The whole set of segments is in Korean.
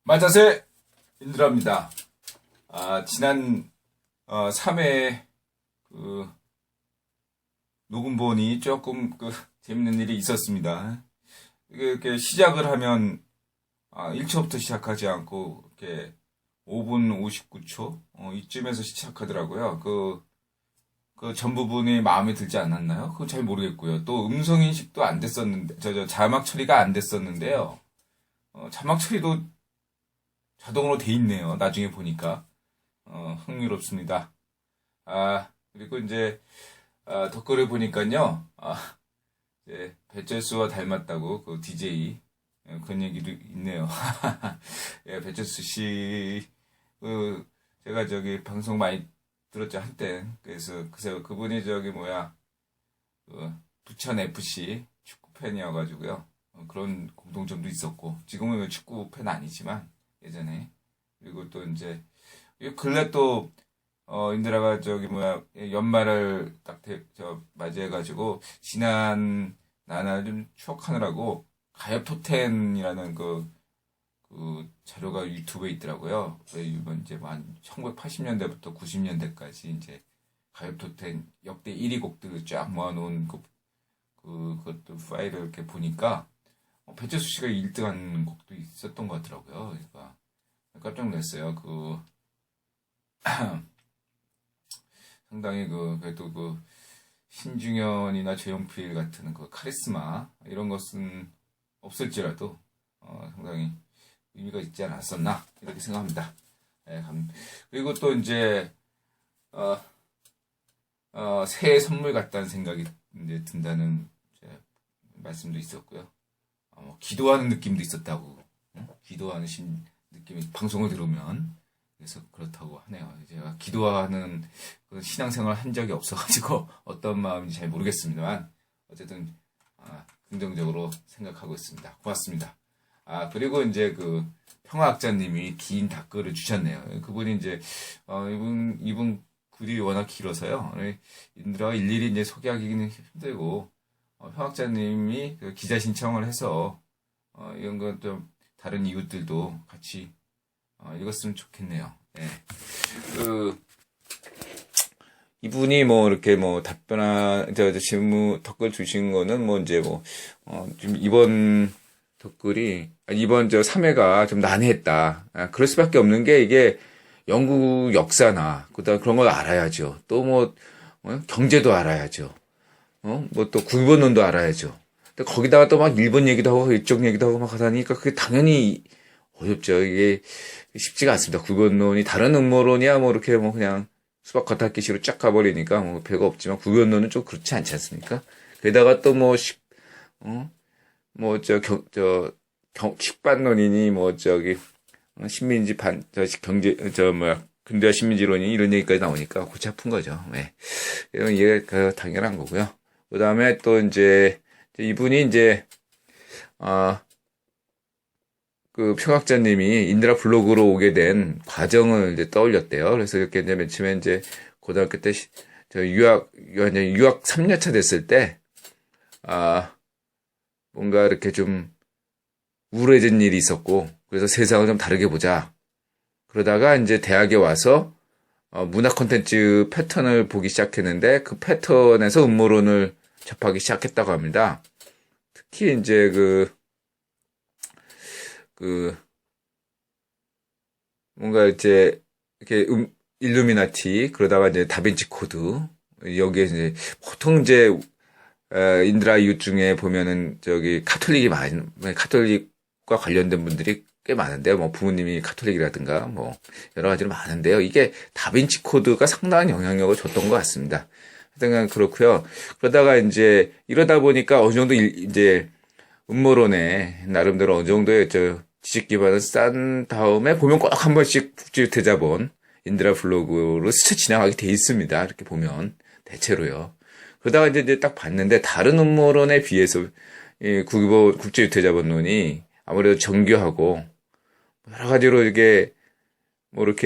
만자세 인드라입니다. 지난 3회 녹음본이 조금 재밌는 일이 있었습니다. 이렇게 시작을 하면 1초부터 시작하지 않고 이렇게 5분 59초 이쯤에서 시작하더라고요. 그 전 부분이 마음에 들지 않았나요? 그건 잘 모르겠고요. 또 음성 인식도 안 됐었는데 자막 처리가 안 됐었는데요. 자막 처리도 자동으로 돼 있네요. 나중에 보니까 흥미롭습니다. 그리고 이제 덧글을 보니까요. 이제 배철수와 닮았다고 그 DJ 그런 얘기도 있네요. 예, 배철수 씨 제가 방송 많이 들었죠 한때. 그래서 그분이 부천 FC 축구 팬이어가지고요. 그런 공통점도 있었고 지금은 축구 팬 아니지만 예전에. 그리고 또 이제 근래 또 인드라가 연말을 딱 맞이해가지고 지난 나날 좀 추억하느라고 가엽 톱10이라는 그 자료가 유튜브에 있더라고요. 이번 이제 한 1980년대부터 90년대까지 이제 가엽 톱10 역대 1위 곡들을 쫙 모아놓은 그것도 파일을 이렇게 보니까 배철수 씨가 1등한 곡도 있었던 것 같더라고요. 그러니까 깜짝 놀랐어요. 상당히 그래도 신중현이나 조용필 같은 카리스마 이런 것은 없을지라도 상당히 의미가 있지 않았었나 이렇게 생각합니다. 네, 그리고 또 이제 새해 선물 같다는 생각이 이제 든다는 말씀도 있었고요. 기도하는 느낌도 있었다고. 기도하는 느낌이 방송을 들으면 그래서 그렇다고 하네요. 제가 기도하는 신앙생활 한 적이 없어가지고 어떤 마음인지 잘 모르겠습니다만 어쨌든 긍정적으로 생각하고 있습니다. 고맙습니다. 그리고 이제 평화학자님이 긴 댓글을 주셨네요. 그분이 이제 이분 글이 워낙 길어서요. 인드라가 일일이 이제 소개하기는 힘들고 평학자님이 기자 신청을 해서 이런 건 좀 다른 이웃들도 같이 읽었으면 좋겠네요. 네. 이분이 이렇게 답변한 질문 댓글 주신 거는 좀 이번 댓글이 이번 3회가 좀 난해했다. 그럴 수밖에 없는 게 이게 영국 역사나 그다음 그런 걸 알아야죠. 또 경제도 알아야죠. 또 구본론도 알아야죠. 근데 거기다가 또 막 일본 얘기도 하고 이쪽 얘기도 하고 막 하다니까 그게 당연히 어렵죠. 이게 쉽지가 않습니다. 구본론이 다른 음모론이야 이렇게 그냥 수박 겉핥기식으로 쫙 가버리니까 별거 없지만 구본론은 좀 그렇지 않지 않습니까? 게다가 또 식반론이니 식민지 근대화 식민지론이 이런 얘기까지 나오니까 골치 아픈 거죠. 네. 이런 이해가 당연한 거고요. 그 다음에 또 이분이 평학자님이 인드라 블로그로 오게 된 과정을 떠올렸대요. 그래서 이렇게 맨 처음에 고등학교 때 유학 3년차 됐을 때, 뭔가 이렇게 좀 우울해진 일이 있었고, 그래서 세상을 좀 다르게 보자. 그러다가 대학에 와서 문화 콘텐츠 패턴을 보기 시작했는데 그 패턴에서 음모론을 접하기 시작했다고 합니다. 특히 뭔가 이렇게 일루미나티 그러다가 다빈치 코드 여기에 보통 인드라 이웃 중에 보면은 카톨릭과 관련된 분들이 꽤 많은데요. 부모님이 카톨릭이라든가 여러 가지로 많은데요. 이게 다빈치 코드가 상당한 영향력을 줬던 것 같습니다. 하여튼 그렇고요. 그러다가 이러다 보니까 어느 정도 음모론에 나름대로 어느 정도의 지식 기반을 쌓은 다음에 보면 꼭 한 번씩 국제유태자본 인드라 블로그로 스쳐 지나가게 돼 있습니다. 이렇게 보면 대체로요. 그러다가 딱 봤는데 다른 음모론에 비해서 국제유태자본론이 아무래도 정교하고 여러 가지로 이렇게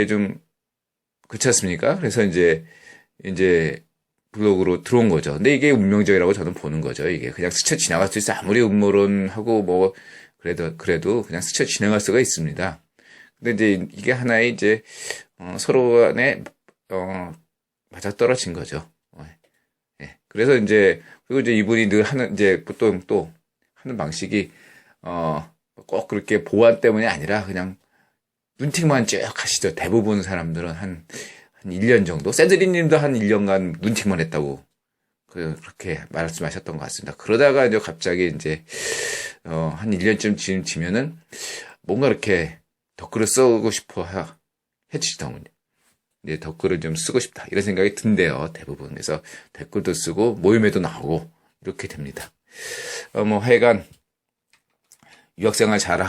좀 그렇지 않습니까? 그래서 블로그로 들어온 거죠. 근데 이게 운명적이라고 저는 보는 거죠. 이게 그냥 스쳐 지나갈 수 있어. 아무리 음모론하고 그래도 그냥 스쳐 지나갈 수가 있습니다. 근데 이제 이게 하나의 이제, 서로 간에, 맞아떨어진 거죠. 예. 그래서 이제, 그리고 이제 이분이 늘 하는, 이제 보통 또 하는 방식이, 꼭 그렇게 보안 때문이 아니라 그냥 눈팅만 쭉 하시죠. 대부분 사람들은 한 1년 정도? 샌드리 님도 한 1년간 눈팅만 했다고, 그렇게 말씀하셨던 것 같습니다. 그러다가 이제 갑자기 이제, 한 1년쯤 지면은 뭔가 이렇게 댓글을 쓰고 싶어 해주시더군요. 이제 댓글을 좀 쓰고 싶다. 이런 생각이 든대요. 대부분. 그래서 댓글도 쓰고 모임에도 나오고 이렇게 됩니다. 뭐 하여간 유학생활 잘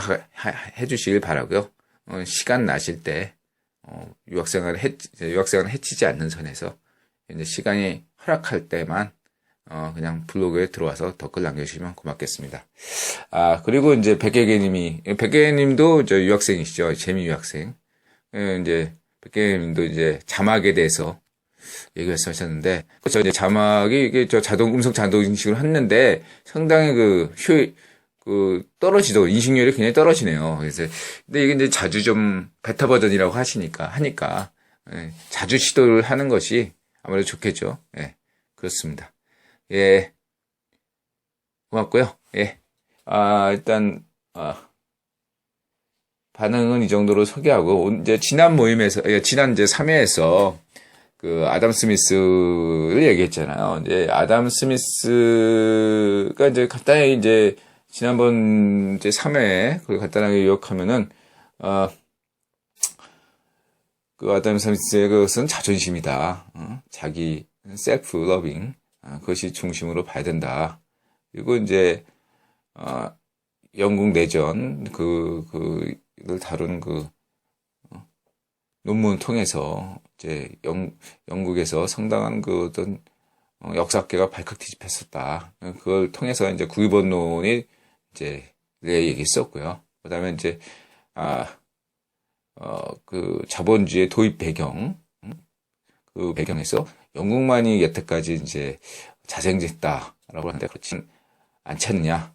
해주시길 바라고요. 시간 나실 때 유학생활을 해치지 않는 선에서 이제 시간이 허락할 때만 그냥 블로그에 들어와서 댓글 남겨주시면 고맙겠습니다. 그리고 이제 백개님도 저 유학생이시죠. 재미 유학생. 이제 백개님도 이제 자막에 대해서 얘기 말씀하셨는데, 그렇죠. 이제 자막이 이게 음성 자동 인식을 했는데 상당히 떨어지더라고요. 인식률이 굉장히 떨어지네요. 그래서 근데 이게 이제 자주 좀 베타 버전이라고 하니까 예, 자주 시도를 하는 것이 아무래도 좋겠죠. 예, 그렇습니다. 예, 고맙고요. 예, 일단 반응은 이 정도로 소개하고, 이제 지난 이제 3회에서 그 아담 스미스를 얘기했잖아요. 이제 아담 스미스가 이제 간단히 이제 지난번 이제 3회 그걸 간단하게 요약하면은 그 아담 스미스의 그것은 자존심이다. 자기 셀프 러빙 그것이 중심으로 봐야 된다. 그리고 이제 영국 내전 그를 다룬 논문 통해서 이제 영국에서 상당한 어떤 역사학계가 발칵 뒤집혔었다. 그걸 통해서 이제 구기본론이 이제 얘기했었고요. 그다음에 이제 그 자본주의 도입 배경 그 배경에서 영국만이 여태까지 이제 자생했다라고 하는데 그렇지 않지 않느냐.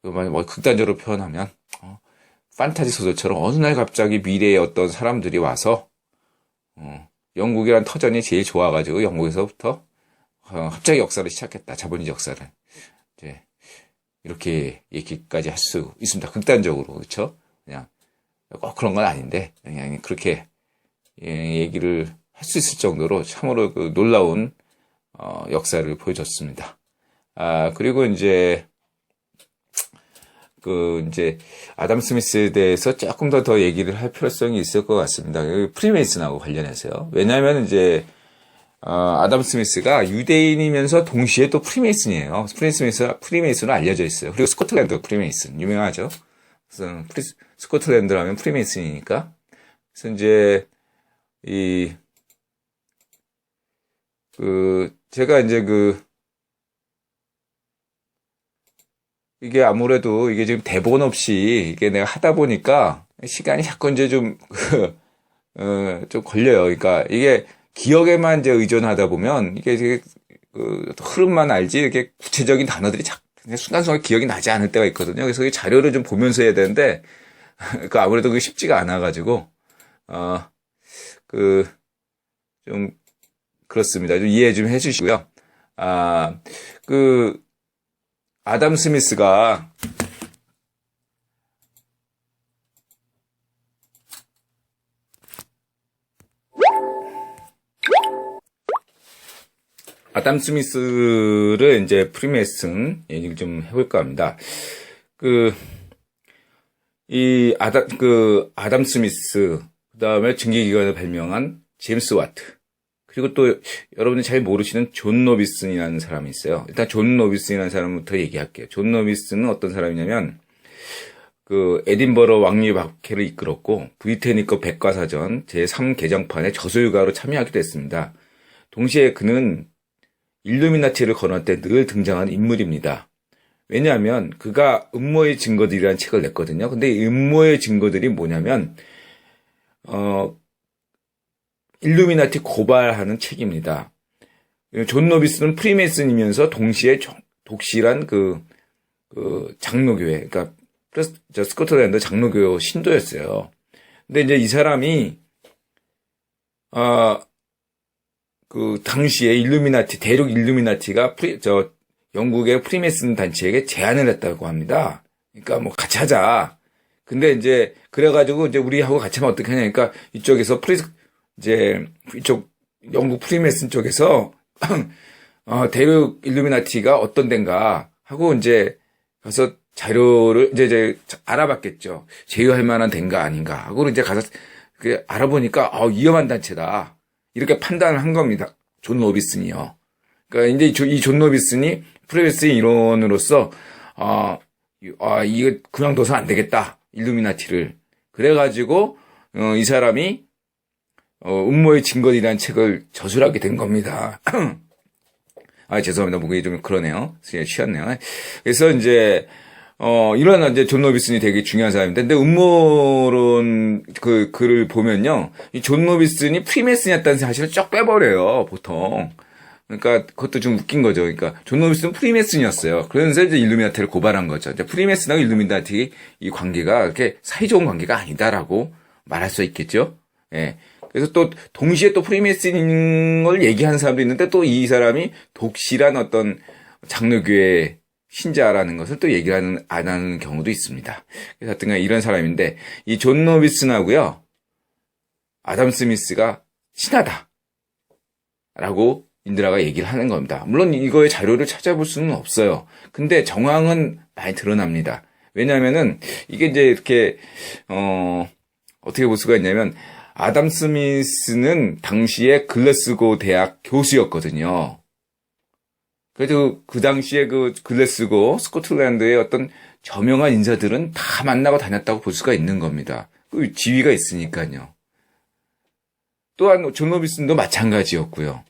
뭐 극단적으로 표현하면 판타지 소설처럼 어느 날 갑자기 미래의 어떤 사람들이 와서 영국이란 터전이 제일 좋아가지고 영국에서부터 갑자기 역사를 시작했다. 자본주의 역사를. 이제 이렇게 얘기까지 할 수 있습니다. 극단적으로. 그렇죠? 그냥 꼭 그런 건 아닌데 그냥 그렇게 얘기를 할 수 있을 정도로 참으로 그 놀라운 역사를 보여줬습니다. 그리고 이제 이제 아담 스미스에 대해서 조금 더 얘기를 할 필요성이 있을 것 같습니다. 프리메이슨하고 관련해서요. 왜냐하면 이제 아담 스미스가 유대인이면서 동시에 또 프리메이슨이에요. 프리메이슨으로 알려져 있어요. 그리고 스코틀랜드 프리메이슨 유명하죠. 그래서 스코틀랜드라면 프리메이슨이니까. 그래서 이제 제가 이제 이게 아무래도 이게 지금 대본 없이 이게 내가 하다 보니까 시간이 자꾸 이제 좀 걸려요. 그러니까 이게 기억에만 이제 의존하다 보면 이게 되게 흐름만 알지 이렇게 구체적인 단어들이 순간순간 기억이 나지 않을 때가 있거든요. 그래서 이 자료를 좀 보면서 해야 되는데 그 아무래도 그게 쉽지가 않아가지고 좀 그렇습니다. 좀 이해 좀 해주시고요. 아담 스미스가 아담 스미스를 이제 프리메이슨 얘기를 좀 해볼까 합니다. 아담 스미스, 그 다음에 증기기관을 발명한 제임스 와트, 그리고 또 여러분들이 잘 모르시는 존 로비슨이라는 사람이 있어요. 일단 존 로비슨이라는 사람부터 얘기할게요. 존 로비슨은 어떤 사람이냐면 에딘버러 왕립학회를 이끌었고 브리테니커 백과사전 제3개정판의 저술가로 참여하기도 했습니다. 동시에 그는 일루미나티를 건널 때 늘 등장하는 인물입니다. 왜냐하면 그가 음모의 증거들이라는 책을 냈거든요. 근데 이 음모의 증거들이 뭐냐면 일루미나티 고발하는 책입니다. 존 로비슨은 프리메이슨이면서 동시에 독실한 장로교회, 그러니까 스코틀랜드 장로교 신도였어요. 근데 이제 이 사람이 그 당시에 대륙 일루미나티가 영국의 프리메슨 단체에게 제안을 했다고 합니다. 그러니까 뭐 같이 하자. 근데 이제 그래가지고 이제 우리하고 같이 하면 어떻게 하냐. 그러니까 이쪽에서 이쪽 영국 프리메슨 쪽에서 대륙 일루미나티가 어떤 데인가 하고 이제 가서 자료를 이제 알아봤겠죠. 제휴할 만한 데인가 아닌가 하고 이제 가서 알아보니까 위험한 단체다. 이렇게 판단을 한 겁니다. 존 로비슨이요. 그러니까 이제 이 존 로비슨이 프리메슨 일원으로서 이거 그냥둬서 안 되겠다. 일루미나티를. 그래가지고 이 사람이 음모의 증거이라는 책을 저술하게 된 겁니다. 죄송합니다. 목이 좀 그러네요. 쉬었네요. 그래서 이제 이런 이제 존 로비슨이 되게 중요한 사람인데, 근데 음모론 그 글을 보면요, 이 존 로비슨이 프리메슨이었다는 사실을 쫙 빼버려요, 보통. 그러니까 그것도 좀 웃긴 거죠. 그러니까 존 로비슨은 프리메슨이었어요. 그러면서 이제 일루미나티를 고발한 거죠. 이제 프리메슨하고 일루미나티 이 관계가 그렇게 사이좋은 관계가 아니다라고 말할 수 있겠죠. 예. 그래서 또 동시에 또 프리메슨인 걸 얘기하는 사람도 있는데, 또 이 사람이 독실한 어떤 장로교의 신자라는 것을 또 얘기를 안 하는 경우도 있습니다. 그래서 하여튼 이런 사람인데, 이 존 로비슨하고요, 아담 스미스가 친하다. 라고 인드라가 얘기를 하는 겁니다. 물론 이거의 자료를 찾아볼 수는 없어요. 근데 정황은 많이 드러납니다. 왜냐면은, 이게 이제 이렇게, 어떻게 볼 수가 있냐면, 아담 스미스는 당시에 글래스고 대학 교수였거든요. 그래도 그 당시에 그 글래스고 스코틀랜드의 어떤 저명한 인사들은 다 만나고 다녔다고 볼 수가 있는 겁니다. 그 지위가 있으니까요. 또한 존 로비슨도 마찬가지였고요.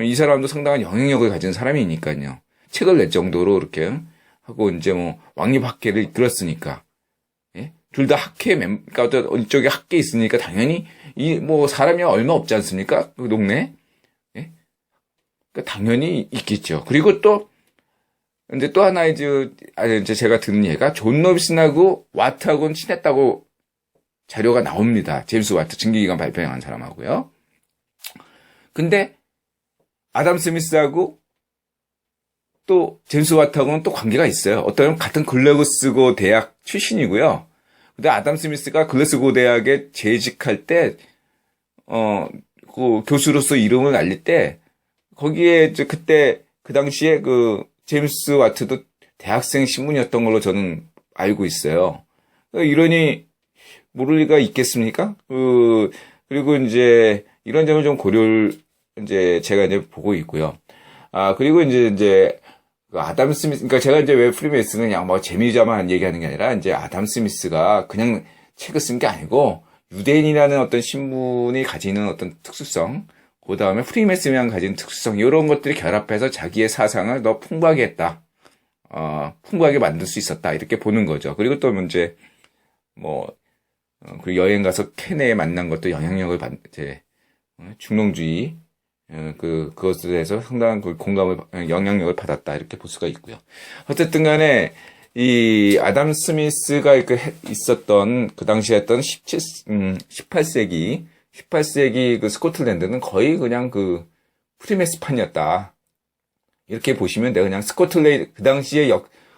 이 사람도 상당한 영향력을 가진 사람이니까요. 책을 낼 정도로 이렇게 하고 이제 뭐 왕립학회를 이끌었으니까. 예? 둘 다 그러니까 어떤 이쪽에 학계 있으니까 당연히 뭐 사람이 얼마 없지 않습니까? 그 동네. 예? 그러니까 당연히 있겠죠. 그리고 또 이제 또 하나 이제 제가 듣는 얘기가 존 로비슨하고 와트하고는 친했다고 자료가 나옵니다. 제임스 와트 증기기관 발표한 사람하고요. 근데 아담 스미스하고 또 제임스 와트하고는 또 관계가 있어요. 어떤 같은 글래스고 대학 출신이고요. 근데 아담 스미스가 글래스고 대학에 재직할 때, 그 교수로서 이름을 알릴 때, 거기에 그때 그 당시에 그 제임스 와트도 대학생 신분이었던 걸로 저는 알고 있어요. 이러니 모를 리가 있겠습니까? 그리고 이제 이런 점을 좀 고려를 이제 제가 이제 보고 있고요. 그리고 이제 그 아담 스미스, 그러니까 제가 이제 왜 프리메이슨은 그냥 뭐 재미자만 얘기하는 게 아니라 이제 아담 스미스가 그냥 책을 쓴 게 아니고 유대인이라는 어떤 신분이 가지는 어떤 특수성, 그 다음에 프리메이슨이랑 가진 특수성, 이런 것들이 결합해서 자기의 사상을 더 풍부하게 했다. 풍부하게 만들 수 있었다. 이렇게 보는 거죠. 그리고 또 이제 그 여행 가서 켄에 만난 것도 영향력을 중농주의, 그것에 대해서 상당한 그 영향력을 받았다. 이렇게 볼 수가 있고요. 어쨌든 간에, 이 아담 스미스가 있었던, 그 당시에 했던 18세기 그 스코틀랜드는 거의 그냥 그 프리메스판이었다. 이렇게 보시면 내가 그냥 그 당시에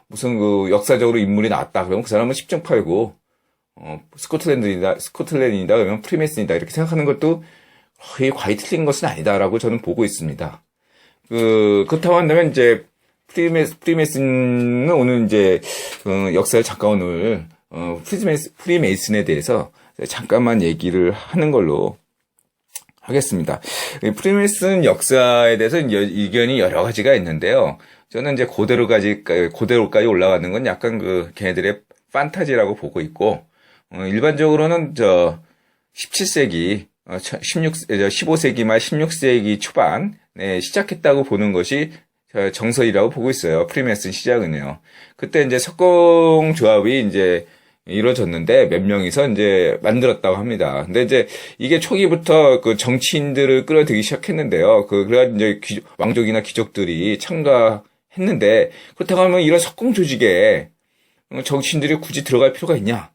무슨 그 역사적으로 인물이 나왔다. 그러면 그 사람은 10중 8구, 스코틀랜드이다, 그러면 프리메슨이다. 이렇게 생각하는 것도 거의 틀린 것은 아니다라고 저는 보고 있습니다. 그렇다고 한다면 이제 프리메슨은 오늘 이제 역사를 잠깐 오늘 프리메이슨에 대해서 잠깐만 얘기를 하는 걸로 하겠습니다. 프리메이슨 역사에 대해서 의견이 여러 가지가 있는데요. 저는 이제 고대로까지 올라가는 건 약간 걔네들의 판타지라고 보고 있고, 일반적으로는 17세기 15세기 말 16세기 초반에 시작했다고 보는 것이 정설이라고 보고 있어요. 프리메슨 시작은요. 그때 이제 석공조합이 이제 이루어졌는데 몇 명이서 이제 만들었다고 합니다. 근데 이제 이게 초기부터 그 정치인들을 끌어들이기 시작했는데요. 그래가지고 이제 왕족이나 귀족들이 참가했는데, 그렇다고 하면 이런 석공 조직에 정치인들이 굳이 들어갈 필요가 있냐?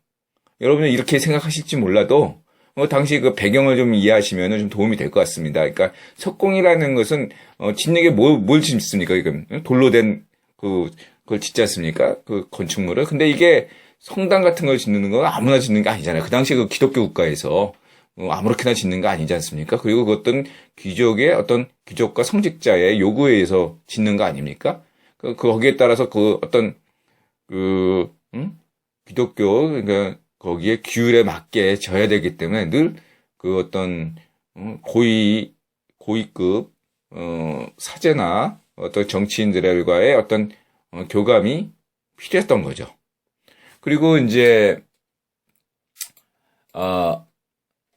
여러분은 이렇게 생각하실지 몰라도 당시 그 배경을 좀 이해하시면 좀 도움이 될 것 같습니다. 그러니까 석공이라는 것은 짓는 게 뭘 짓습니까? 이건 돌로 된 그걸 짓지 않습니까? 그 건축물을. 근데 이게 성당 같은 걸 짓는 건 아무나 짓는 게 아니잖아요. 그 당시 그 기독교 국가에서 아무렇게나 짓는 거 아니지 않습니까? 그리고 그 어떤 귀족과 성직자의 요구에 의해서 짓는 거 아닙니까? 거기에 따라서 그 어떤 기독교 그러니까 거기에 규율에 맞게 져야 되기 때문에 늘 그 어떤 고위급 사제나 어떤 정치인들과의 어떤 교감이 필요했던 거죠. 그리고 이제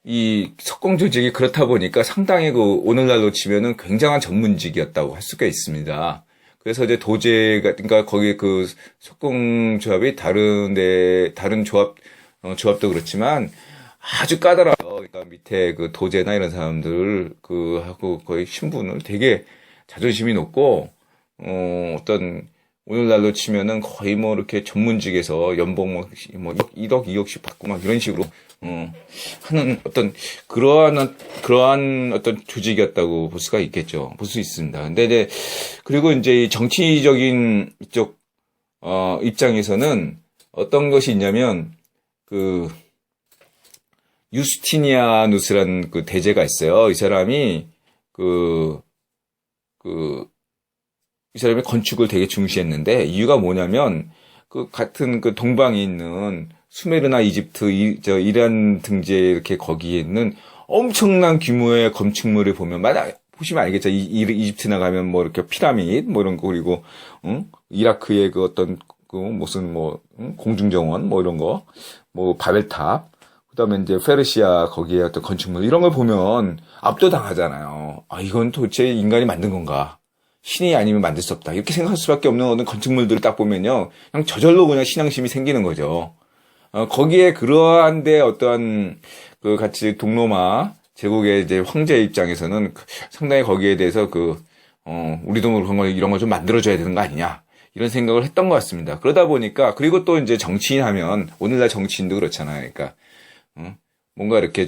이 석공 조직이 그렇다 보니까 상당히 오늘날로 치면은 굉장한 전문직이었다고 할 수가 있습니다. 그래서 이제 그러니까 거기 그 석공 조합이 다른 조합도 그렇지만 아주 까다로워요. 그러니까 밑에 그 도제나 이런 사람들 하고 거의 신분을 되게 자존심이 높고 어떤 오늘날로 치면은 거의 뭐 이렇게 전문직에서 연봉 뭐 1억, 2억씩 받고 막 이런 식으로 하는 어떤 그러한 어떤 조직이었다고 볼 수가 있겠죠. 볼 수 있습니다. 근데 이제 그리고 이제 이 정치적인 이쪽 입장에서는 어떤 것이 있냐면 유스티니아누스라는 그 대제가 있어요. 이 사람이 이 사람이 건축을 되게 중시했는데 이유가 뭐냐면 같은 동방에 있는 수메르나 이집트, 이란 등지에 이렇게 거기에 있는 엄청난 규모의 건축물을 보시면 알겠죠. 이집트나 가면 뭐 이렇게 피라미드 뭐 이런 거 그리고 이라크의 무슨 공중정원 뭐 이런 거 뭐 바벨탑 그다음에 이제 페르시아 거기에 어떤 건축물 이런 걸 보면 압도당하잖아요. 이건 도대체 인간이 만든 건가? 신이 아니면 만들 수 없다. 이렇게 생각할 수밖에 없는 어떤 건축물들을 딱 보면요. 그냥 저절로 그냥 신앙심이 생기는 거죠. 거기에 그러한데 어떠한 같이 동로마 제국의 이제 황제 입장에서는 상당히 거기에 대해서 우리도 이런 걸 좀 만들어줘야 되는 거 아니냐. 이런 생각을 했던 것 같습니다. 그러다 보니까, 그리고 또 이제 정치인 하면, 오늘날 정치인도 그렇잖아요. 그러니까, 뭔가 이렇게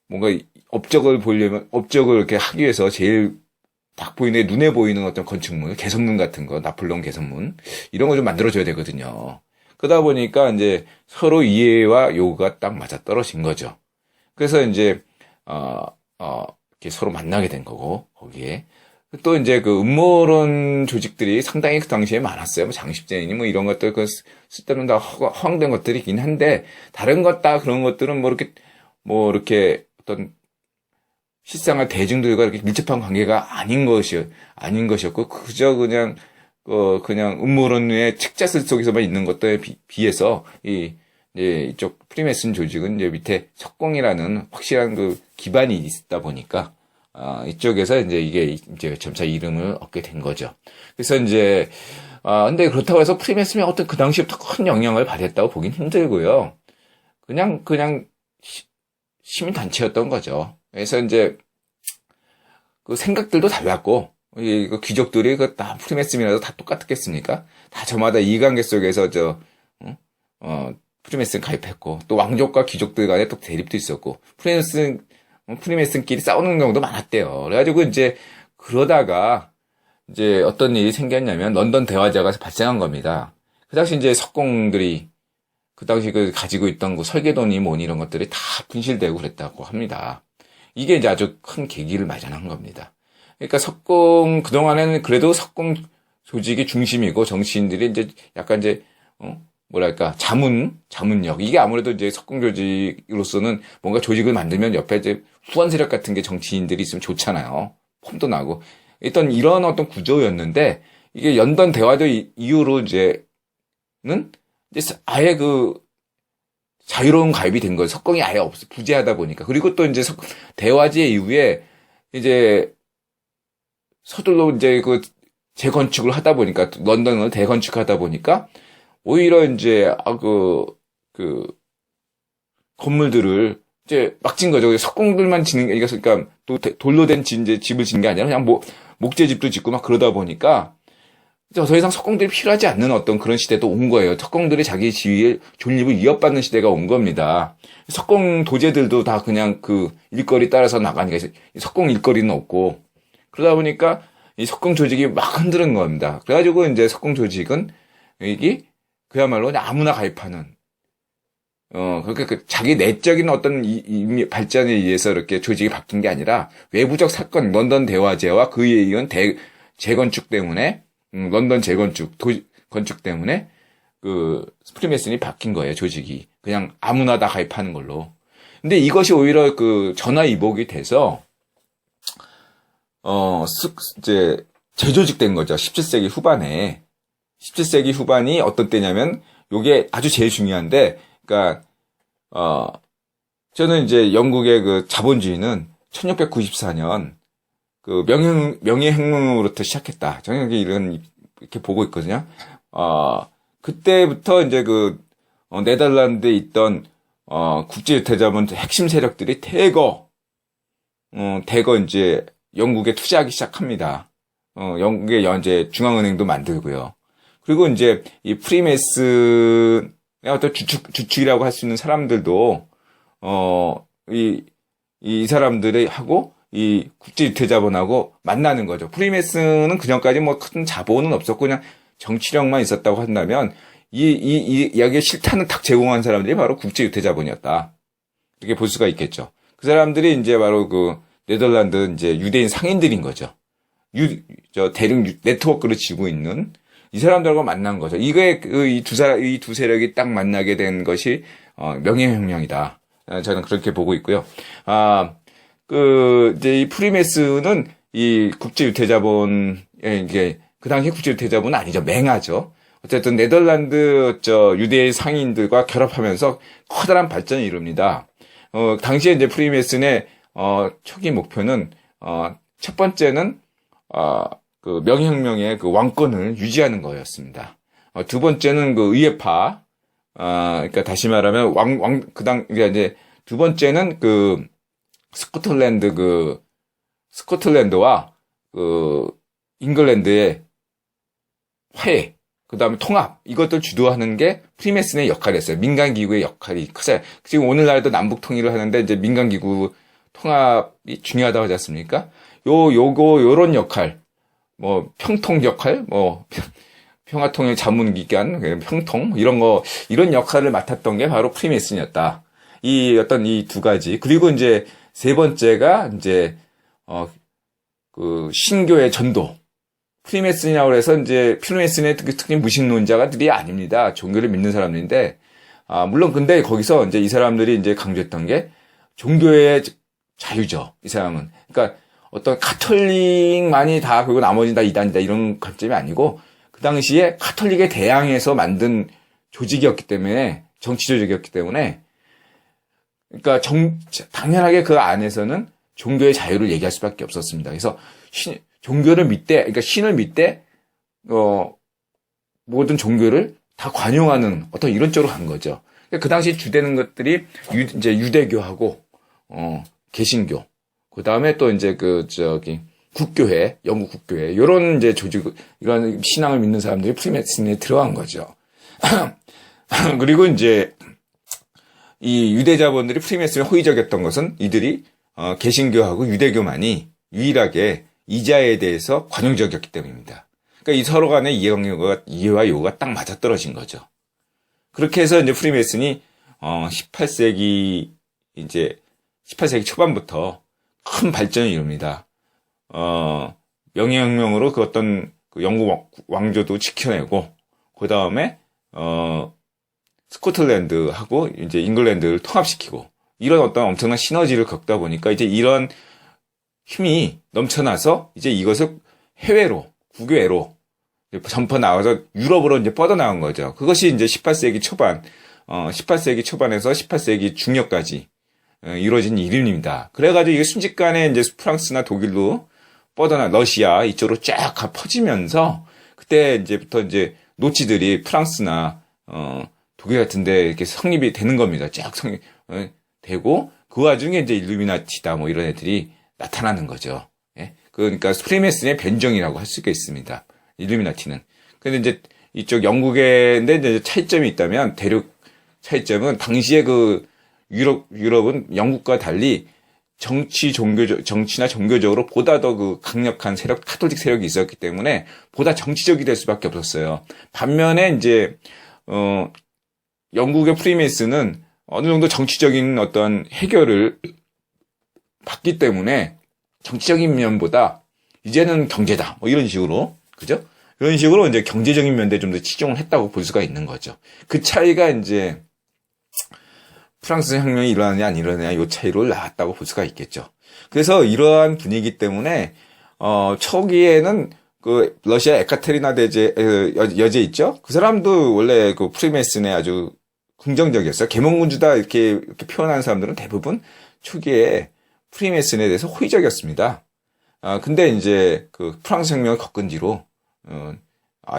뭔가 업적을 이렇게 하기 위해서 제일 딱 눈에 보이는 어떤 건축물, 개선문 같은 거, 나폴레옹 개선문, 이런 거 좀 만들어줘야 되거든요. 그러다 보니까 이제 서로 이해와 요구가 딱 맞아 떨어진 거죠. 그래서 이제, 이렇게 서로 만나게 된 거고, 거기에. 또 이제 음모론 조직들이 상당히 그 당시에 많았어요. 장십제니 이런 것들, 쓸데없는 다 허황된 것들이긴 한데, 다른 그런 것들은 이렇게 어떤, 실상의 대중들과 이렇게 밀접한 관계가 아닌 것이었고, 그저 그냥 음모론의 책자쓸 속에서만 있는 것들에 비해서, 이쪽 프리메슨 조직은 이제 밑에 석공이라는 확실한 기반이 있다 보니까, 이쪽에서 이게 이제 점차 이름을 얻게 된 거죠. 그래서 이제, 근데 그렇다고 해서 프리메슨이 어떤 그 당시부터 큰 영향을 발휘했다고 보긴 힘들고요. 그냥 시민단체였던 거죠. 그래서 이제, 생각들도 달랐고, 귀족들이 다 프리메슨이라도 다 똑같겠습니까? 다 저마다 이해관계 속에서 프리메슨 가입했고, 또 왕족과 귀족들 간에 또 대립도 있었고, 프리메슨끼리 싸우는 경우도 많았대요. 그래가지고 이제 그러다가 이제 어떤 일이 생겼냐면 런던 대화제가 발생한 겁니다. 그 당시 이제 석공들이 그 당시 가지고 있던 설계도니 뭐니 이런 것들이 다 분실되고 그랬다고 합니다. 이게 이제 아주 큰 계기를 마련한 겁니다. 그러니까 그동안에는 그래도 석공 조직이 중심이고 정치인들이 이제 약간 자문력. 이게 아무래도 이제 석공 조직으로서는 뭔가 조직을 만들면 옆에 이제 후원 세력 같은 게 정치인들이 있으면 좋잖아요. 폼도 나고. 이런 어떤 구조였는데, 이게 런던 대화제 이후로 이제 아예 자유로운 가입이 된 거예요. 석공이 아예 부재하다 보니까. 그리고 또 이제 대화제 이후에 이제 서둘러 이제 재건축을 하다 보니까, 런던을 대건축하다 보니까, 오히려 이제, 건물들을 이제 막 진 거죠. 석공들만 짓는 게, 그러니까 또 돌로 된 집을 짓는 게 아니라 그냥 목재집도 짓고 막 그러다 보니까 더 이상 석공들이 필요하지 않는 어떤 그런 시대도 온 거예요. 석공들이 자기 지위의 존립을 위협받는 시대가 온 겁니다. 석공 도제들도 다 그냥 그 일거리 따라서 나가니까 석공 일거리는 없고, 그러다 보니까 이 석공 조직이 막 흔드는 겁니다. 그래가지고 이제 석공 조직은 이게 그야말로 그냥 아무나 가입하는, 그러니까 그 자기 내적인 어떤 발전에 의해서 이렇게 조직이 바뀐 게 아니라 외부적 사건, 런던 대화제와 그에 의한 재건축 때문에, 런던 건축 때문에 그 프리메이슨이 바뀐 거예요, 조직이. 그냥 아무나 다 가입하는 걸로. 근데 이것이 오히려 그 전화 이복이 돼서 이제 재조직된 거죠. 17세기 후반에. 17세기 후반이 어떤 때냐면 요게 아주 제일 중요한데, 그러니까 저는 이제 영국의 그 자본주의는 1694년 그 명예혁명으로부터 시작했다. 저는 이렇게 보고 있거든요. 그때부터 이제 그 네덜란드에 있던 국제유태자본 핵심 세력들이 대거 이제 영국에 투자하기 시작합니다. 영국의 이제 중앙은행도 만들고요. 그리고 이제 이 프리메이슨의 어떤 주축이라고 할 수 있는 사람들도 이 사람들이 하고 이 국제유태자본하고 만나는 거죠. 프리메이슨은 그전까지 뭐 큰 자본은 없었고 그냥 정치력만 있었다고 한다면 이 이야기에 실탄을 탁 제공한 사람들이 바로 국제유태자본이었다. 이렇게 볼 수가 있겠죠. 그 사람들이 이제 바로 그 네덜란드 이제 유대인 상인들인 거죠. 대륙 네트워크를 쥐고 있는 이 사람들과 만난 거죠. 이게 이 두 세력이 딱 만나게 된 것이 명예혁명이다. 저는 그렇게 보고 있고요. 이제 이 프리메이슨은 이 국제유태자본에 이게 그 당시 국제유태자본은 아니죠. 맹하죠. 어쨌든 네덜란드 유대인 상인들과 결합하면서 커다란 발전을 이룹니다. 당시에 이제 프리메이슨의 초기 목표는 첫 번째는 그 명예혁명의 그 왕권을 유지하는 거였습니다. 두 번째는 그 의회파, 그러니까 다시 말하면 그러니까 이제 두 번째는 그 스코틀랜드와 그 잉글랜드의 화해, 그 다음에 통합, 이것들 주도하는 게 프리메이슨의 역할이었어요. 민간기구의 역할이 크죠. 지금 오늘날도 남북 통일을 하는데 이제 민간기구 통합이 중요하다고 하지 않습니까? 요런 역할, 뭐, 평통 역할, 뭐, 평화통일 자문기관, 평통, 이런 역할을 맡았던 게 바로 프리메이슨이었다. 이 두 가지. 그리고 이제 세 번째가 이제, 그, 신교의 전도. 프리메이슨이라고 해서 이제, 프리메이슨의 특히 무신론자들이 아닙니다. 종교를 믿는 사람들인데, 물론 근데 거기서 이제 이 사람들이 이제 강조했던 게 종교의 자유죠. 이 사람은. 그러니까 어떤 가톨릭만이 다 그리고 나머지는 다 이단이다 이런 관점이 아니고 그 당시에 가톨릭에 대항해서 만든 조직이었기 때문에 정치 조직이었기 때문에 그러니까 당연하게 그 안에서는 종교의 자유를 얘기할 수밖에 없었습니다. 그래서 종교를 믿되 그러니까 신을 믿되 모든 종교를 다 관용하는 어떤 이런 쪽으로 간 거죠. 그러니까 그 당시 주되는 것들이 이제 유대교하고 개신교, 그 다음에 또 이제 국교회, 영국 국교회, 요런 이제 이런 신앙을 믿는 사람들이 프리메이슨에 들어간 거죠. 그리고 이제 이 유대자본들이 프리메이슨에 호의적이었던 것은 이들이 개신교하고 유대교만이 유일하게 이자에 대해서 관용적이었기 때문입니다. 그러니까 이 서로 간의 이해와 요구가 딱 맞아떨어진 거죠. 그렇게 해서 이제 프리메이슨이 18세기 초반부터 큰 발전을 이룹니다. 명예혁명으로 그 어떤 그 영국 왕조도 지켜내고, 그 다음에, 스코틀랜드하고 이제 잉글랜드를 통합시키고, 이런 어떤 엄청난 시너지를 겪다 보니까 이제 이런 힘이 넘쳐나서 이제 이것을 해외로, 국외로 전파 나와서 유럽으로 이제 뻗어나온 거죠. 그것이 이제 18세기 초반에서 18세기 중엽까지 이루어진 일입니다. 그래가지고 이게 순식간에 이제 프랑스나 독일로 러시아 이쪽으로 쫙 퍼지면서 그때 이제부터 이제 노치들이 프랑스나 독일 같은데 이렇게 성립이 되는 겁니다. 쫙 성립되고 그 와중에 이제 일루미나티다 뭐 이런 애들이 나타나는 거죠. 예? 그러니까 프리메이슨의 변종이라고 할 수가 있습니다. 일루미나티는. 근데 이제 이쪽 영국인데 이제 차이점이 있다면 대륙 차이점은 당시에 그 유럽은 영국과 달리 정치나 종교적으로 보다 더 그 강력한 세력, 카톨릭 세력이 있었기 때문에 보다 정치적이 될 수밖에 없었어요. 반면에 이제, 영국의 프리메이슨은 어느 정도 정치적인 어떤 해결을 받기 때문에 정치적인 면보다 이제는 경제다. 뭐 이런 식으로. 그죠? 이런 식으로 이제 경제적인 면에 좀 더 치중을 했다고 볼 수가 있는 거죠. 그 차이가 이제 프랑스 혁명이 일어나냐 안 일어나냐 이 차이로 나왔다고 볼 수가 있겠죠. 그래서 이러한 분위기 때문에 초기에는 그 러시아 에카테리나 대제 여제 있죠. 그 사람도 원래 그 프리메이슨에 아주 긍정적이었어요. 계몽군주다 이렇게 표현하는 사람들은 대부분 초기에 프리메이슨에 대해서 호의적이었습니다. 근데 이제 그 프랑스 혁명을 겪은 뒤로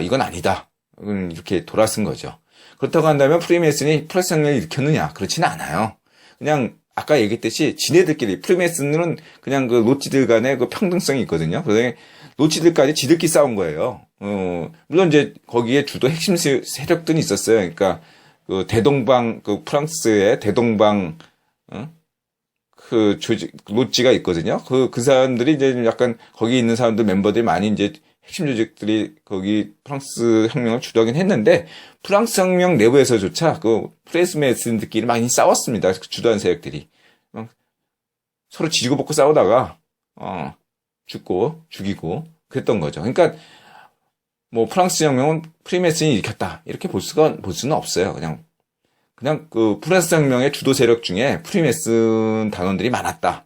이건 아니다. 이렇게 돌아선 거죠. 그렇다고 한다면 프리메이슨이 프랑스 혁명을 일으켰느냐? 그렇지는 않아요. 그냥 아까 얘기했듯이 지네들끼리 프리메이슨은 그냥 그 노치들 간의 그 평등성이 있거든요. 그래서 노치들까지 지들끼리 싸운 거예요. 물론 이제 거기에 주도 핵심 세력들이 있었어요. 그러니까 그 대동방 그 프랑스의 대동방 그 조직 노치가 있거든요. 그 사람들이 이제 약간 거기 있는 사람들 멤버들이 많이 이제 핵심 조직들이 거기 프랑스 혁명을 주도하긴 했는데 프랑스 혁명 내부에서조차 그 프리메이슨들끼리 많이 싸웠습니다. 그 주도한 세력들이 서로 지지고 볶고 싸우다가 죽고 죽이고 그랬던 거죠. 그러니까 뭐 프랑스 혁명은 프리메이슨이 일으켰다 이렇게 볼 수는 없어요. 그냥 그 프랑스 혁명의 주도 세력 중에 프리메이슨 단원들이 많았다.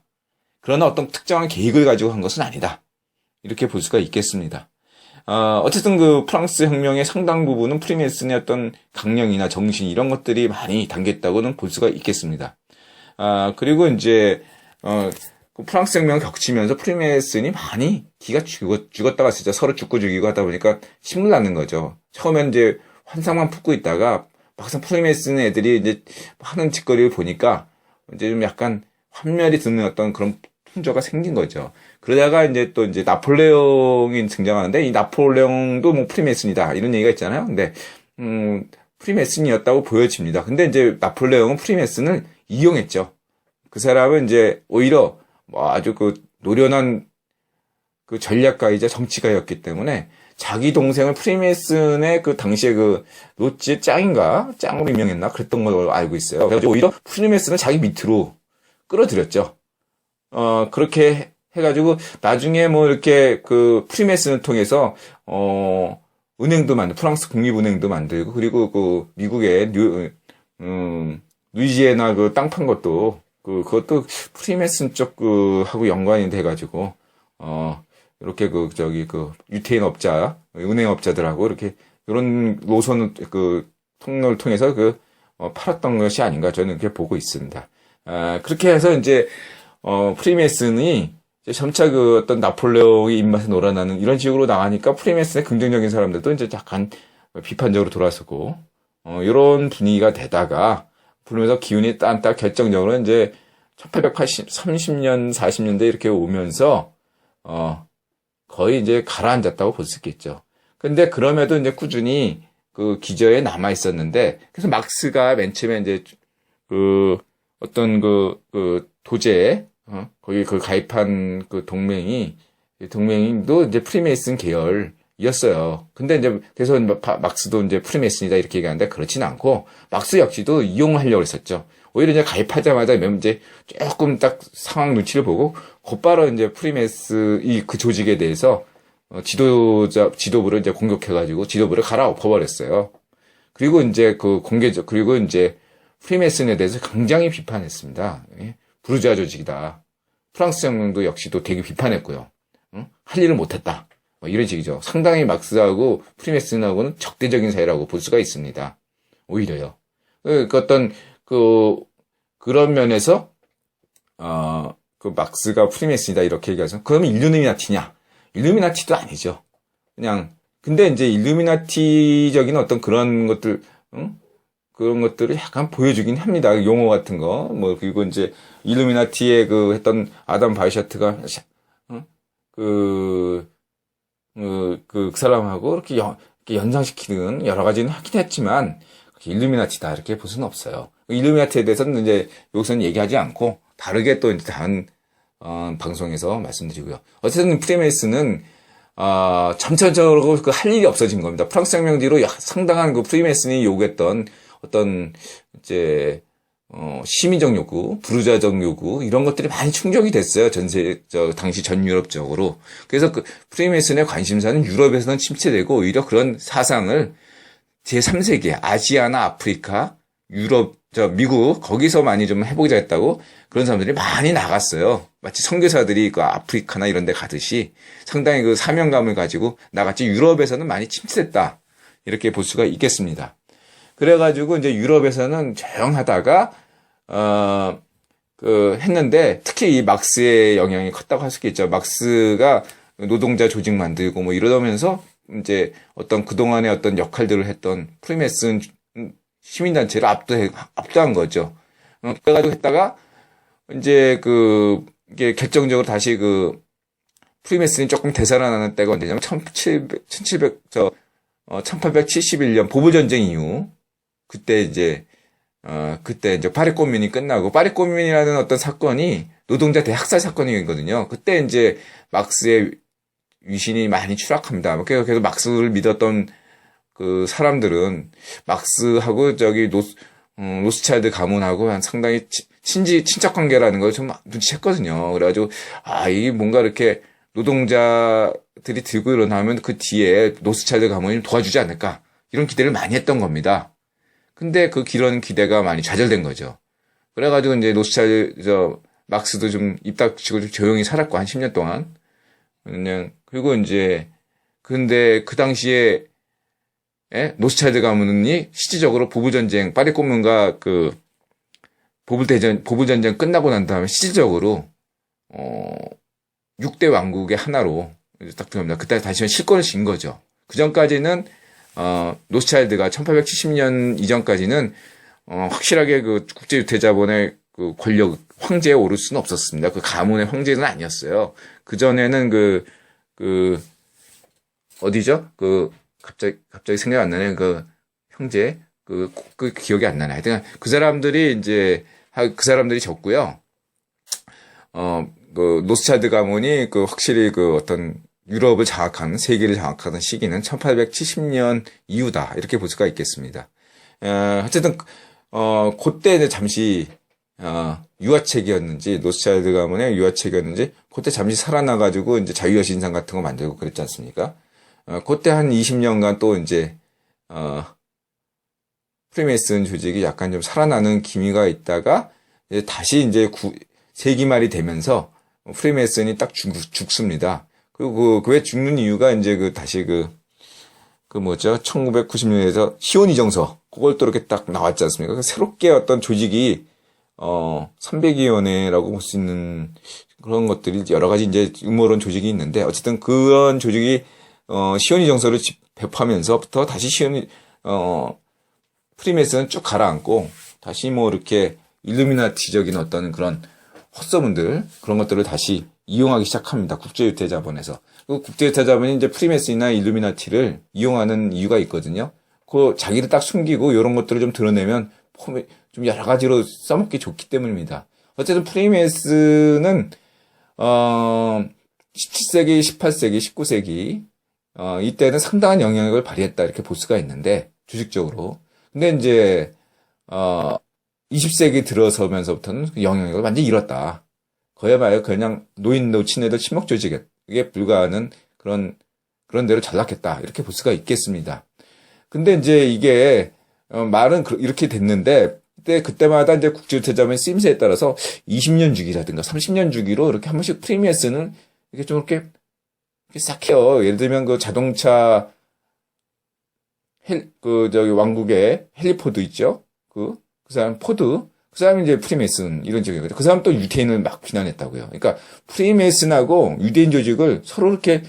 그러나 어떤 특정한 계획을 가지고 한 것은 아니다. 이렇게 볼 수가 있겠습니다. 어쨌든 그 프랑스 혁명의 상당 부분은 프리메이슨의 어떤 강령이나 정신 이런 것들이 많이 담겼다고는 볼 수가 있겠습니다. 그리고 이제 그 프랑스 혁명을 겹치면서 프리메이슨이 많이 기가 죽었다가 진짜 서로 죽고 죽이고 하다 보니까 신물 나는 거죠. 처음엔 이제 환상만 품고 있다가 막상 프리메이슨 애들이 이제 하는 짓거리를 보니까 이제 좀 약간 환멸이 드는 어떤 그런 풍조가 생긴 거죠. 그러다가 이제 또 이제 나폴레옹이 등장하는데 이 나폴레옹도 뭐 프리메이슨이다 이런 얘기가 있잖아요. 근데 프리메이슨이었다고 보여집니다. 근데 이제 나폴레옹은 프리메이슨을 이용했죠. 그 사람은 이제 오히려 뭐 아주 그 노련한 그 전략가이자 정치가였기 때문에 자기 동생을 프리메이슨의 그 당시에 그 로치의 짱으로 임명했나 그랬던 걸로 알고 있어요. 그래서 오히려 프리메이슨을 자기 밑으로 끌어들였죠. 그렇게 해가지고 나중에 뭐 이렇게 그 프리메이슨을 통해서 은행도 프랑스 국립은행도 만들고 그리고 그 미국의 루이지애나 그 땅 판 것도 그것도 프리메이슨 쪽 하고 연관이 돼가지고 이렇게 유태인 업자 은행 업자들하고 이렇게 이런 노선 통로를 통해서 팔았던 것이 아닌가 저는 그렇게 보고 있습니다. 그렇게 해서 이제 프리메이슨이 점차 어떤 나폴레옹의 입맛에 놀아나는 이런 식으로 나가니까 프리메이슨의 긍정적인 사람들도 이제 약간 비판적으로 돌아서고, 이런 분위기가 되다가, 그러면서 기운이 딱 결정적으로 이제 1830년, 40년대 이렇게 오면서, 거의 이제 가라앉았다고 볼 수 있겠죠. 근데 그럼에도 이제 꾸준히 그 기저에 남아 있었는데, 그래서 막스가 맨 처음에 이제 어떤 도제, 거기 가입한 동맹도 이제 프리메이슨 계열이었어요. 근데 이제, 그래서 막스도 이제 프리메이슨이다 이렇게 얘기하는데 그렇지는 않고, 막스 역시도 이용하려고 했었죠. 오히려 이제 가입하자마자 이제 조금 딱 상황 눈치를 보고, 곧바로 이제 그 조직에 대해서, 지도부를 이제 공격해가지고, 지도부를 갈아엎어버렸어요. 그리고 이제 그리고 이제 프리메이슨에 대해서 굉장히 비판했습니다. 부르주아 조직이다. 프랑스 혁명도 역시도 되게 비판했고요. 할 일을 못했다. 뭐 이런 식이죠. 상당히 막스하고 프리메이슨하고는 적대적인 사이라고 볼 수가 있습니다. 오히려요. 그런 면에서 막스가 프리메이슨이다 이렇게 얘기해서 그러면 일루미나티냐? 일루미나티도 아니죠. 근데 이제 일루미나티적인 어떤 그런 것들, 그런 것들을 약간 보여주긴 합니다. 용어 같은 거. 그리고 이제, 일루미나티의 했던 아담 바이샤트가, 그 사람하고 이렇게 이렇게 연상시키는 여러 가지는 하긴 했지만 일루미나티다 이렇게 볼 수는 없어요. 일루미나티에 대해서는 이제 여기서는 얘기하지 않고 다르게 또 이제 다른 방송에서 말씀드리고요. 어쨌든 프리메이슨은 점차적으로 그 할 일이 없어진 겁니다. 프랑스 혁명 뒤로 상당한 그 프리메이슨이 요구했던 어떤 이제 시민적 요구, 부르주아적 요구 이런 것들이 많이 충족이 됐어요. 당시 전 유럽적으로. 그래서 그 프리메이슨의 관심사는 유럽에서는 침체되고 오히려 그런 사상을 제3세계 아시아나 아프리카, 유럽, 미국 거기서 많이 좀 해보자 했다고 그런 사람들이 많이 나갔어요. 마치 선교사들이 그 아프리카나 이런 데 가듯이 상당히 그 사명감을 가지고 나갔지 유럽에서는 많이 침체됐다. 이렇게 볼 수가 있겠습니다. 그래가지고 이제 유럽에서는 조용하다가 했는데 특히 이 막스의 영향이 컸다고 할 수 있겠죠. 막스가 노동자 조직 만들고 뭐 이러면서 이제 어떤 그동안의 어떤 역할들을 했던 프리메이슨 시민단체를 압도한 거죠. 그래가지고 했다가 이제 이게 결정적으로 다시 프리메이슨이 조금 되살아나는 때가 언제냐면 1871년 보부전쟁 이후 그때 이제 파리 꼬민이 끝나고 파리 꼬민이라는 어떤 사건이 노동자 대학살 사건이거든요. 그때 이제 막스의 위신이 많이 추락합니다. 그래서 계속 막스를 믿었던 그 사람들은 막스하고 로스차일드 가문하고 한 상당히 친척 관계라는 걸 좀 눈치챘거든요. 그래가지고 이게 뭔가 이렇게 노동자들이 들고 일어나면 그 뒤에 로스차일드 가문이 좀 도와주지 않을까 이런 기대를 많이 했던 겁니다. 근데 그런 기대가 많이 좌절된 거죠. 그래가지고 이제 막스도 좀 입 닥치고 좀 조용히 살았고 한 10년 동안 그냥 그리고 이제 근데 그 당시에 로스차일드 가문이 실질적으로 보부전쟁 파리 꼬문과 보부전쟁 끝나고 난 다음에 실질적으로 6대 왕국의 하나로 딱 들어갑니다. 그때 다시 실권을 쥔 거죠. 그 전까지는 로스차일드가 1870년 이전까지는 확실하게 그 국제유태자본의 그 권력 황제에 오를 수는 없었습니다. 그 가문의 황제는 아니었어요. 그 전에는 어디죠? 갑자기 생각 안 나네. 그 형제 그 기억이 안 나네. 하여튼 그 사람들이 졌고요. 로스차일드 가문이 확실히 어떤 유럽을 장악하는 세계를 장악하는 시기는 1870년 이후다 이렇게 볼 수가 있겠습니다. 어쨌든 그때 이제 잠시 유화책이었는지 로스차일드 가문의 유화책이었는지 그때 잠시 살아나가지고 이제 자유의 신상 같은 거 만들고 그랬지 않습니까? 그때 한 20년간 또 이제 프리메이슨 조직이 약간 좀 살아나는 기미가 있다가 이제 다시 이제 세기 말이 되면서 프리메이슨이 딱 죽습니다. 그리고 왜 죽는 이유가 이제 다시 1990년에서 시온이정서 그걸 또 이렇게 딱 나왔지 않습니까? 새롭게 어떤 조직이 300위원회라고 볼 수 있는 그런 것들이 여러 가지 이제 음모론 조직이 있는데 어쨌든 그런 조직이 시온이 정서를 배포하면서부터 다시 프리메이슨은 쭉 가라앉고 다시 이렇게 일루미나티적인 어떤 그런 헛소문들 그런 것들을 다시 이용하기 시작합니다. 국제유태자본에서. 그 국제유태자본이 이제 프리메이슨이나 일루미나티를 이용하는 이유가 있거든요. 자기를 딱 숨기고 이런 것들을 좀 드러내면 좀 여러 가지로 써먹기 좋기 때문입니다. 어쨌든 프리메이슨은 17세기, 18세기, 19세기 이때는 상당한 영향력을 발휘했다 이렇게 볼 수가 있는데 조직적으로. 근데 이제 20세기 들어서면서부터는 그 영향력을 완전히 잃었다. 그야말로 그냥 노친애들 친목 조직에 불과하는 그런 데로 전락했다 이렇게 볼 수가 있겠습니다. 근데 이제 이게 말은 이렇게 됐는데 그때마다 이제 국제유태자본의 쓰임새에 따라서 20년 주기라든가 30년 주기로 이렇게 한 번씩 프리미어스는 이렇게 좀 이렇게 싹 해요. 예를 들면 자동차 왕국의 헨리 포드 있죠? 그 사람 포드. 그 사람이 이제 프리메이슨 이런 쪽이거든요. 그 사람 또 유대인을 막 비난했다고요. 그러니까 프리메이슨하고 유대인 조직을 서로 이렇게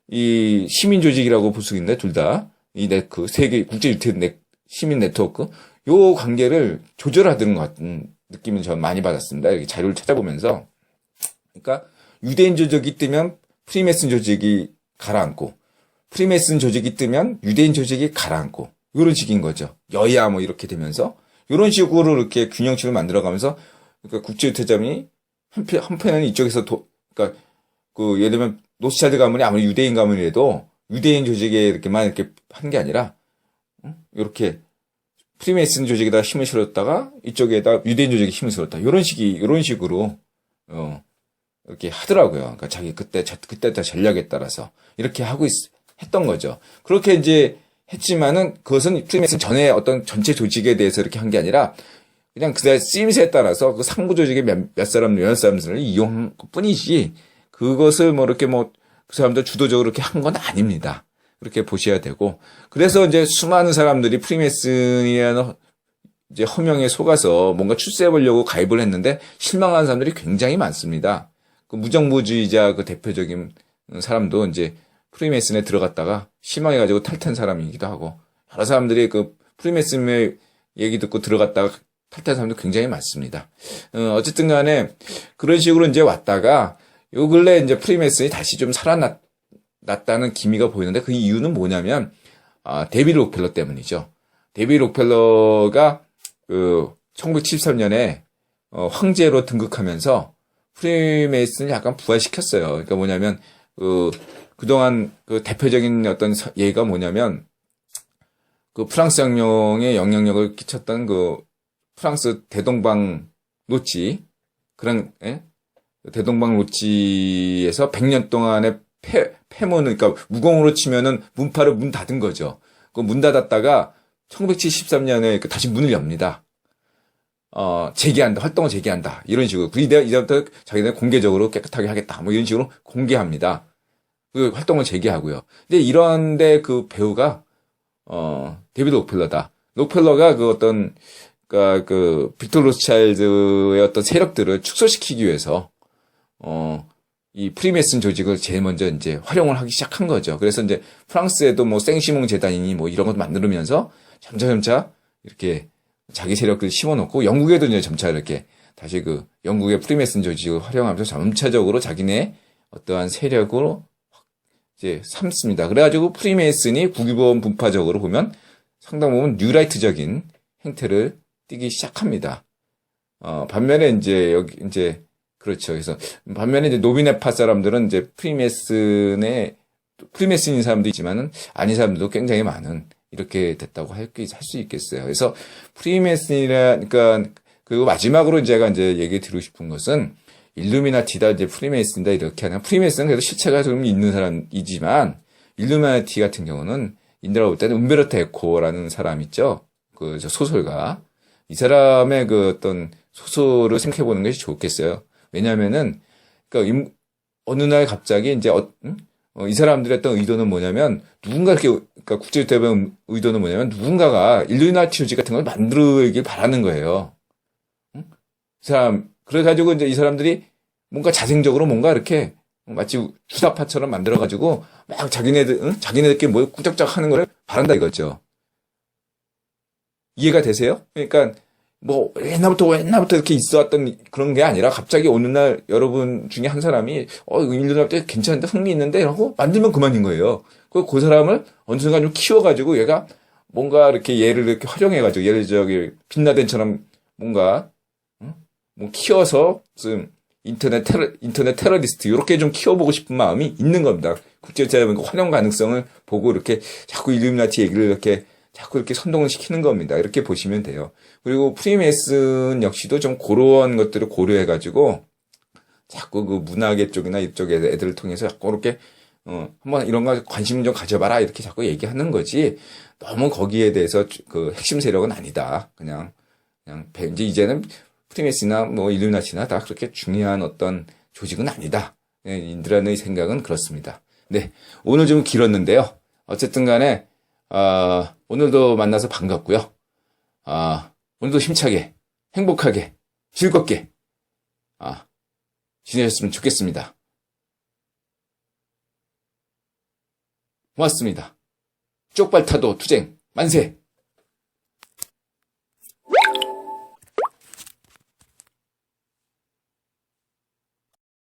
이 시민 조직이라고 볼 수 있는데 둘 다 이 세계 국제 유태 시민 네트워크 요 관계를 조절하는 것 같은 느낌을 저는 많이 받았습니다. 여기 자료를 찾아보면서. 그러니까 유대인 조직이 뜨면 프리메이슨 조직이 가라앉고 프리메이슨 조직이 뜨면 유대인 조직이 가라앉고 이런 식인 거죠. 여야 뭐 이렇게 되면서 이런 식으로 이렇게 균형축을 만들어가면서 그러니까 국제유태점이 한편에는 이쪽에서 그러니까 그 예를 들면 노스차일드 가문이 아무리 유대인 가문이라도 유대인 조직에 이렇게만 이렇게 한 게 아니라 이렇게 프리메이슨 조직에다 힘을 실었다가 이쪽에다 유대인 조직에 힘을 실었다. 이런 식으로 이렇게 하더라고요. 그러니까 자기 그때 전략에 따라서 이렇게 했던 거죠. 그렇게 이제 했지만은 그것은 프리메이슨 전에 어떤 전체 조직에 대해서 이렇게 한 게 아니라 그냥 그날 쓰임새에 따라서 그 상부 조직의 몇 사람들을 이용한 것 뿐이지 그것을 뭐 이렇게 뭐 그 사람들 주도적으로 이렇게 한 건 아닙니다. 그렇게 보셔야 되고 그래서 이제 수많은 사람들이 프리메이슨이라는 이제 허명에 속아서 뭔가 출세해 보려고 가입을 했는데 실망한 사람들이 굉장히 많습니다. 그 무정부주의자 그 대표적인 사람도 이제 프리메이슨에 들어갔다가 실망해가지고 탈퇴한 사람이기도 하고 여러 사람들이 그 프리메이슨의 얘기 듣고 들어갔다가 탈퇴한 사람도 굉장히 많습니다. 어쨌든 간에 그런 식으로 이제 왔다가 요 근래 이제 프리메이슨이 다시 좀 살아났다는 기미가 보이는데 그 이유는 뭐냐면 데이비드 록펠러 때문이죠. 데이비드 록펠러가 그 1973년에 황제로 등극하면서 프리메이슨을 약간 부활시켰어요. 그러니까 뭐냐면 그동안 그 대표적인 어떤 예가 뭐냐면 그 프랑스 혁명에 영향력을 끼쳤던 그 프랑스 대동방 노치 그런 대동방 노치에서 100년 동안의 폐문 그러니까 무공으로 치면은 문파를 문 닫은 거죠. 그 문 닫았다가 1973년에 다시 문을 엽니다. 재개한다, 활동을 재개한다. 이런 식으로. 이제부터 자기네 공개적으로 깨끗하게 하겠다. 뭐 이런 식으로 공개합니다. 그 활동을 재개하고요. 근데 이런데 그 배우가, 데이비드 록펠러다. 록펠러가 그 어떤, 그니까 그, 빅토르 로스차일드의 어떤 세력들을 축소시키기 위해서, 이 프리메이슨 조직을 제일 먼저 이제 활용을 하기 시작한 거죠. 그래서 이제 프랑스에도 뭐 생시몽 재단이니 뭐 이런 것도 만들면서 점차 이렇게 자기 세력을 심어놓고 영국에도 이제 점차 이렇게 다시 그 영국의 프리메이슨 조직을 활용하면서 점차적으로 자기네 어떠한 세력으로 이제 삼습니다. 그래가지고 프리메이슨이 국유보험 분파적으로 보면 상당 부분 뉴라이트적인 행태를 띠기 시작합니다. 반면에 이제 여기 이제 그렇죠. 그래서 반면에 이제 노비네파 사람들은 이제 프리메이슨인 사람도 있지만은 아닌 사람들도 굉장히 많은 이렇게 됐다고 할 수 있겠어요. 그래서 그러니까 그리고 마지막으로 제가 이제 얘기 드리고 싶은 것은 일루미나티다 이제 프리메이슨이다 이렇게 하는 프리메이슨은 그래도 실체가 좀 있는 사람이지만 일루미나티 같은 경우는 인드라 볼 때는 음베르토 에코라는 사람 있죠. 그 소설가 이 사람의 그 어떤 소설을 생각해 보는 것이 좋겠어요. 왜냐하면은 그러니까 어느 날 갑자기 이제 이 사람들의 어떤 의도는 뭐냐면 누군가 이렇게 그러니까 국제유태의 의도는 뭐냐면 누군가가 일루미나티 조직 같은 걸 만들길 바라는 거예요. 이 사람 그래가지고 이제 이 사람들이 뭔가 자생적으로 뭔가 이렇게 마치 주사파처럼 만들어가지고 막 자기네들끼리 뭐 꾸적꾸적 하는 걸 바란다 이거죠. 이해가 되세요? 그러니까 뭐 옛날부터 이렇게 있어왔던 그런 게 아니라 갑자기 어느 날 여러분 중에 한 사람이 일루미나티 괜찮은데 흥미있는데 이러고 만들면 그만인 거예요. 그 사람을 어느 순간 좀 키워가지고 얘가 뭔가 이렇게 얘를 이렇게 활용해가지고 얘를 빈라덴처럼 뭔가 뭐 키워서 무슨 인터넷 테러리스트 이렇게 좀 키워보고 싶은 마음이 있는 겁니다. 국제적인 활용 가능성을 보고 이렇게 자꾸 일루미나티 얘기를 이렇게 자꾸 이렇게 선동을 시키는 겁니다. 이렇게 보시면 돼요. 그리고 프리메이슨 역시도 좀 그런 것들을 고려해가지고 자꾸 그 문화계 쪽이나 이쪽에 애들을 통해서 자꾸 이렇게 한번 이런 거 관심 좀 가져봐라 이렇게 자꾸 얘기하는 거지 너무 거기에 대해서 그 핵심 세력은 아니다. 그냥 이제는 프리메이슨이나 뭐 일루미나티나 다 그렇게 중요한 어떤 조직은 아니다. 인드라의 생각은 그렇습니다. 네, 오늘 좀 길었는데요. 어쨌든 간에 오늘도 만나서 반갑고요. 오늘도 힘차게, 행복하게, 즐겁게, 지내셨으면 좋겠습니다. 고맙습니다. 쪽발타도 투쟁, 만세!